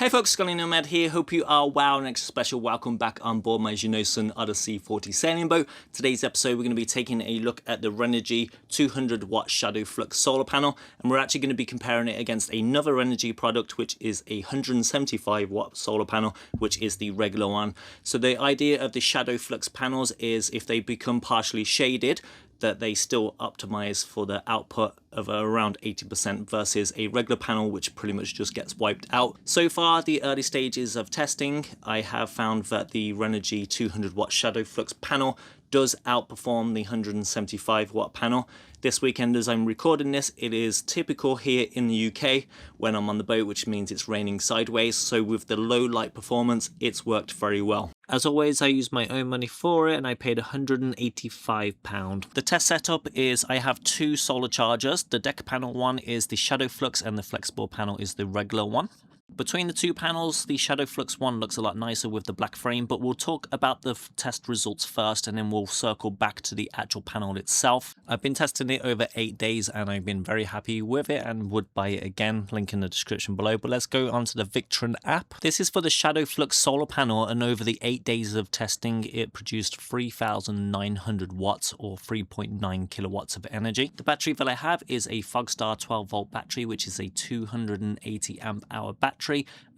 Hey folks, Scully Nomad here. Hope you are well, and extra special welcome back on board my Genosun Odyssey 40 sailing boat. Today's episode we're going to be taking a look at the Renogy 200 watt ShadowFlux solar panel, and we're actually going to be comparing it against another Renogy product which is a 175 watt solar panel, which is the regular one. So the idea of the ShadowFlux panels is if they become partially shaded, that they still optimize for the output of around 80% versus a regular panel which pretty much just gets wiped out. So far, the early stages of testing, I have found that the Renogy 200 watt ShadowFlux panel does outperform the 175 watt panel. This weekend as I'm recording this, it is typical here in the UK when I'm on the boat, which means it's raining sideways. So with the low light performance, it's worked very well. As always, I used my own money for it and I paid £185. The test setup is I have two solar chargers. The deck panel one is the ShadowFlux and the flexible panel is the regular one. Between the two panels, the ShadowFlux one looks a lot nicer with the black frame, but we'll talk about the test results first and then we'll circle back to the actual panel itself. I've been testing it over 8 days and I've been very happy with it and would buy it again, link in the description below. But let's go on to the Victron app. This is for the ShadowFlux solar panel, and over the 8 days of testing it produced 3,900 watts or 3.9 kilowatts of energy. The battery that I have is a FogStar 12 volt battery, which is a 280 amp hour battery,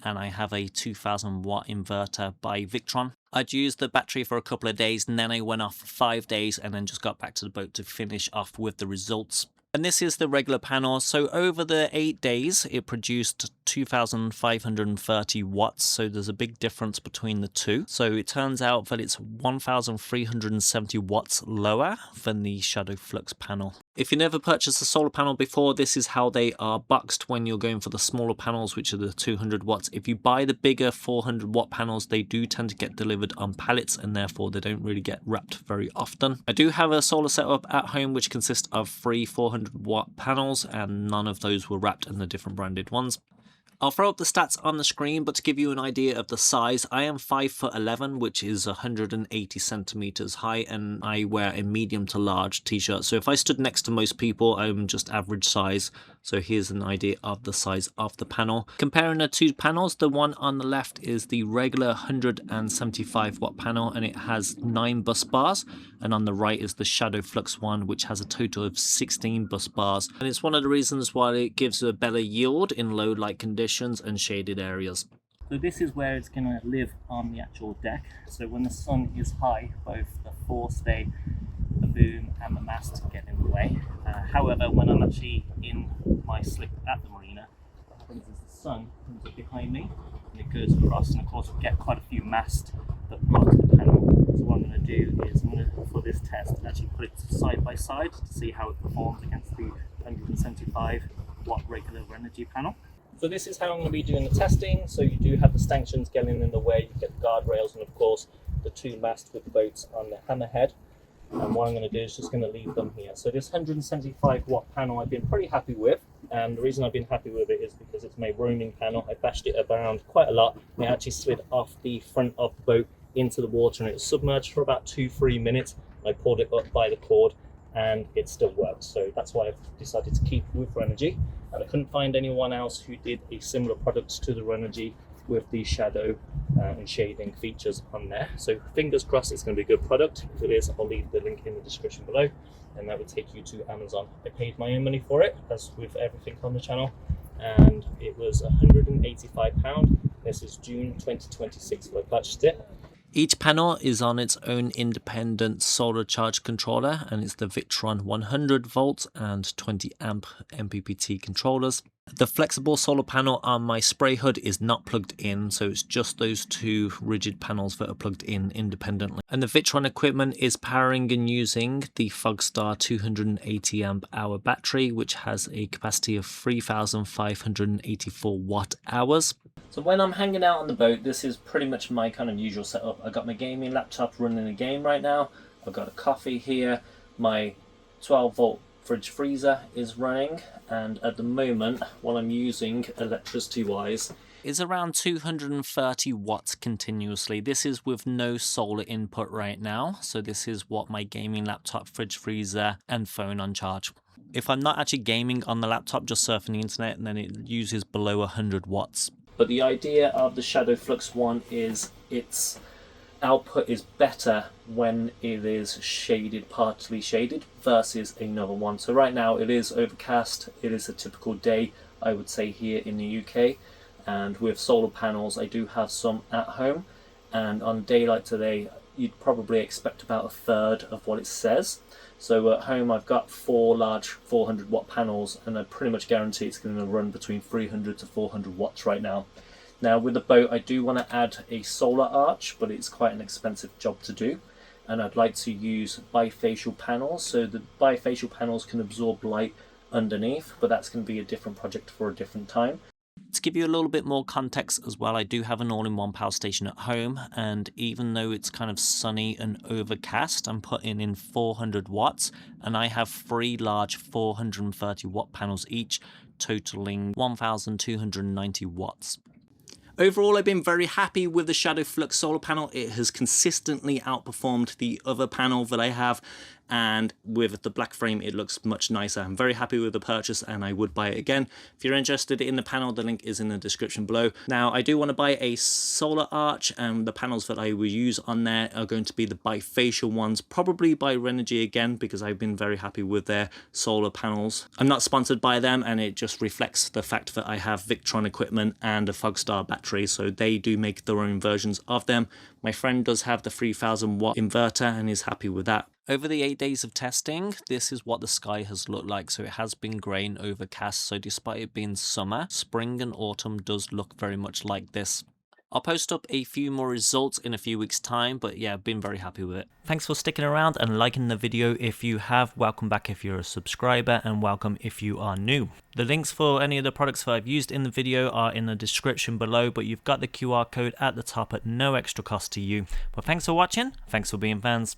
and I have a 2000 watt inverter by Victron. I'd used the battery for a couple of days and then I went off for 5 days and then just got back to the boat to finish off with the results. And this is the regular panel. So over the 8 days it produced 2,530 watts, so there's a big difference between the two. So it turns out that it's 1,370 watts lower than the ShadowFlux panel. If you never purchased a solar panel before, this is how they are boxed when you're going for the smaller panels, which are the 200 watts. If you buy the bigger 400 watt panels, they do tend to get delivered on pallets and therefore they don't really get wrapped very often. I do have a solar setup at home which consists of 3 400 watt panels, and none of those were wrapped in the different branded ones. I'll throw up the stats on the screen, but to give you an idea of the size, I am 5'11", which is 180 centimeters high, and I wear a medium to large t-shirt. So if I stood next to most people, I'm just average size. So here's an idea of the size of the panel. Comparing the two panels, the one on the left is the regular 175 watt panel, and it has 9 bus bars. And on the right is the ShadowFlux one, which has a total of 16 bus bars. And it's one of the reasons why it gives a better yield in low light conditions and shaded areas. So this is where it's going to live on the actual deck. So when the sun is high, both the forestay, the boom and the mast get in the way. However, when I'm actually in my slip at the marina, what happens is the sun comes up behind me and it goes across, and of course we get quite a few masts that block the panel. So what I'm going to do is I'm going to, for this test, actually put it side by side to see how it performs against the 175 watt regular Renogy panel. So this is how I'm going to be doing the testing. So you do have the stanchions getting in the way, you get the guardrails, and of course the 2 masts with the boats on the hammerhead. And what I'm going to do is just going to leave them here. So this 175 watt panel I've been pretty happy with, and the reason I've been happy with it is because it's my roaming panel. I bashed it around quite a lot and it actually slid off the front of the boat into the water, and it was submerged for about 2-3 minutes. I pulled it up by the cord and it still worked. So that's why I've decided to keep with Renogy, and I couldn't find anyone else who did a similar product to the Renogy with the shadow and shading features on there. So fingers crossed it's going to be a good product. If it is, I'll leave the link in the description below, and that would take you to Amazon. I paid my own money for it, as with everything on the channel, and it was £185. This is June 2026 when I purchased it. Each panel is on its own independent solar charge controller, and it's the Victron 100 volt and 20 amp MPPT controllers. The flexible solar panel on my spray hood is not plugged in, so it's just those 2 rigid panels that are plugged in independently. And the Victron equipment is powering and using the FogStar 280 amp hour battery, which has a capacity of 3,584 watt hours. So when I'm hanging out on the boat, this is pretty much my kind of usual setup. I've got my gaming laptop running a game right now. I've got a coffee here. My 12 volt fridge freezer is running, and at the moment what I'm using electricity wise is around 230 watts continuously. This is with no solar input right now, so this is what my gaming laptop, fridge freezer and phone on charge. If I'm not actually gaming on the laptop, just surfing the internet, and then it uses below 100 watts. But the idea of the ShadowFlux one is its output is better when it is shaded, partly shaded, versus another one. So right now it is overcast, it is a typical day, I would say, here in the UK, and with solar panels I do have some at home, and on a day like today you'd probably expect about a third of what it says. So at home I've got 4 large 400 watt panels, and I pretty much guarantee it's going to run between 300 to 400 watts right now. Now with the boat I do want to add a solar arch, but it's quite an expensive job to do, and I'd like to use bifacial panels, so the bifacial panels can absorb light underneath, but that's going to be a different project for a different time. To give you a little bit more context as well, I do have an all-in-one power station at home, and even though it's kind of sunny and overcast, I'm putting in 400 watts, and I have 3 large 430 watt panels each, totaling 1290 watts. Overall, I've been very happy with the ShadowFlux solar panel. It has consistently outperformed the other panel that I have, and with the black frame it looks much nicer. I'm very happy with the purchase and I would buy it again. If you're interested in the panel, the link is in the description below. Now I do want to buy a solar arch, and the panels that I will use on there are going to be the bifacial ones, probably by Renogy again, because I've been very happy with their solar panels. I'm not sponsored by them, and it just reflects the fact that I have Victron equipment and a FogStar battery, so they do make their own versions of them. My friend does have the 3000 watt inverter and is happy with that. Over the 8 days of testing, this is what the sky has looked like. So it has been grey and overcast, so despite it being summer, spring and autumn does look very much like this. I'll post up a few more results in a few weeks time, but yeah, I've been very happy with it. Thanks for sticking around and liking the video if you have. Welcome back if you're a subscriber, and welcome if you are new. The links for any of the products that I've used in the video are in the description below, but you've got the QR code at the top at no extra cost to you. But thanks for watching, thanks for being fans.